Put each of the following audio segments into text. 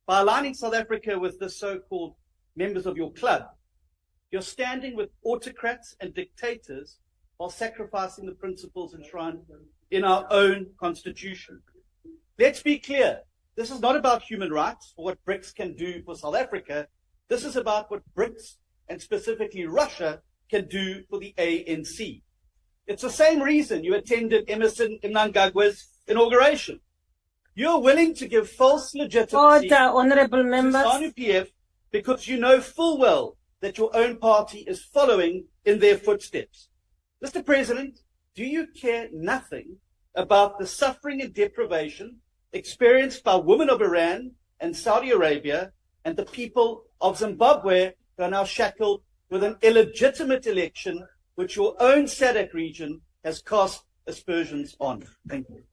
By aligning South Africa with the so-called members of your club, you're standing with autocrats and dictators while sacrificing the principles enshrined in our own constitution. Let's be clear. This is not about human rights or what BRICS can do for South Africa. This is about what BRICS, and specifically Russia, can do for the ANC. It's the same reason you attended Emerson Mnangagwa's inauguration. You're willing to give false legitimacy to ZANU-PF because you know full well that your own party is following in their footsteps. Mr. President, do you care nothing about the suffering and deprivation experienced by women of Iran and Saudi Arabia and the people of Zimbabwe who are now shackled with an illegitimate election which your own SADC region has cast aspersions on? Thank you.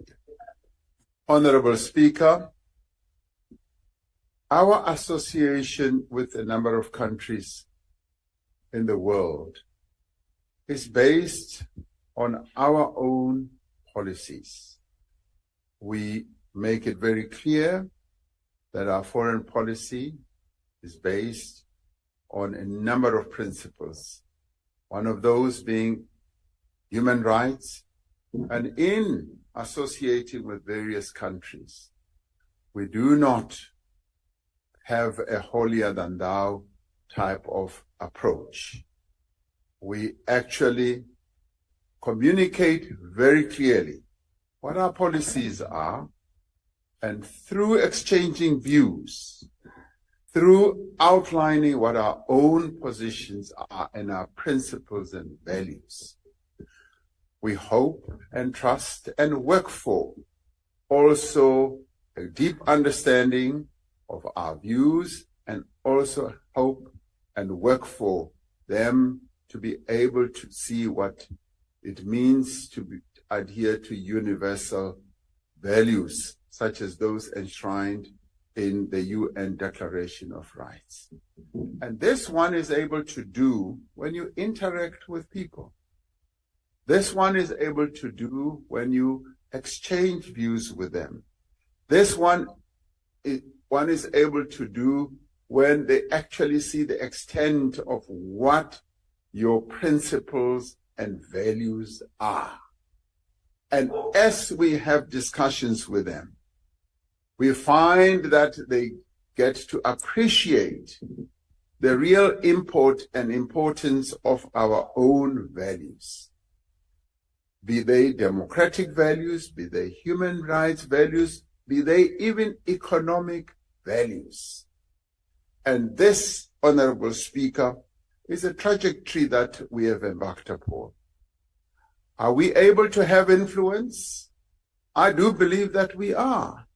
Honorable Speaker, our association with a number of countries in the world is based on our own policies. We make it very clear that our foreign policy is based on a number of principles, one of those being human rights, and in associating with various countries, we do not have a holier-than-thou type of approach. We actually communicate very clearly what our policies are, and through exchanging views, through outlining what our own positions are and our principles and values, we hope and trust and work for also a deep understanding of our views, and also hope and work for them to be able to see what it means to adhere to universal values, such as those enshrined in the UN Declaration of Rights. And this one is able to do when you interact with people. This one is able to do when you exchange views with them. This one is able to do when they actually see the extent of what your principles and values are. And as we have discussions with them, we find that they get to appreciate the real import and importance of our own values, be they democratic values, be they human rights values, be they even economic values. And this, Honorable Speaker, is a trajectory that we have embarked upon. Are we able to have influence? I do believe that we are,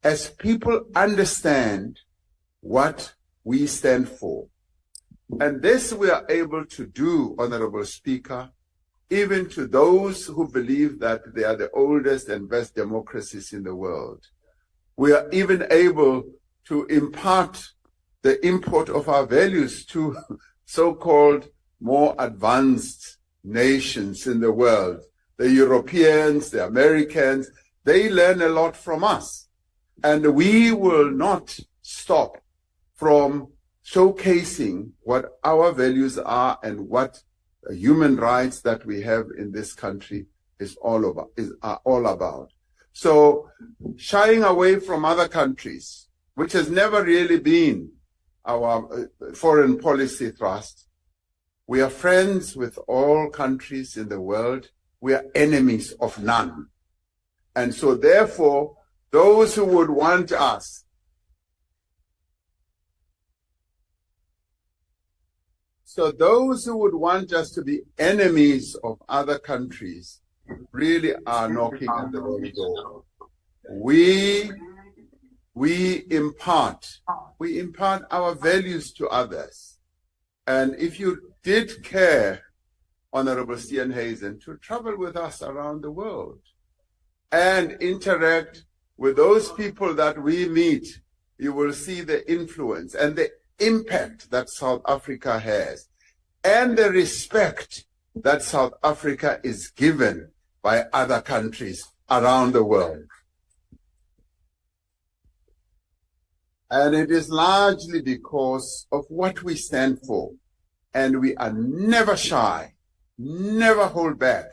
as people understand what we stand for. And this we are able to do, Honorable Speaker, even to those who believe that they are the oldest and best democracies in the world. We are even able to impart the import of our values to so-called more advanced nations in the world. The Europeans, the Americans, they learn a lot from us. And we will not stop from showcasing what our values are and what human rights that we have in this country are all about. So shying away from other countries, which has never really been our foreign policy thrust. We are friends with all countries in the world. We are enemies of none. And so therefore, those who would want us to be enemies of other countries really are knocking at the wrong door. We impart our values to others. And if you did care, Honorable Steenhuisen, to travel with us around the world and interact with those people that we meet, you will see the influence and the impact that South Africa has and the respect that South Africa is given by other countries around the world. And it is largely because of what we stand for. And we are never shy, never hold back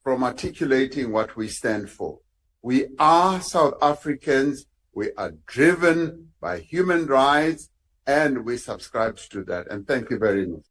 from articulating what we stand for. We are South Africans. We are driven by human rights, and we subscribe to that. And thank you very much.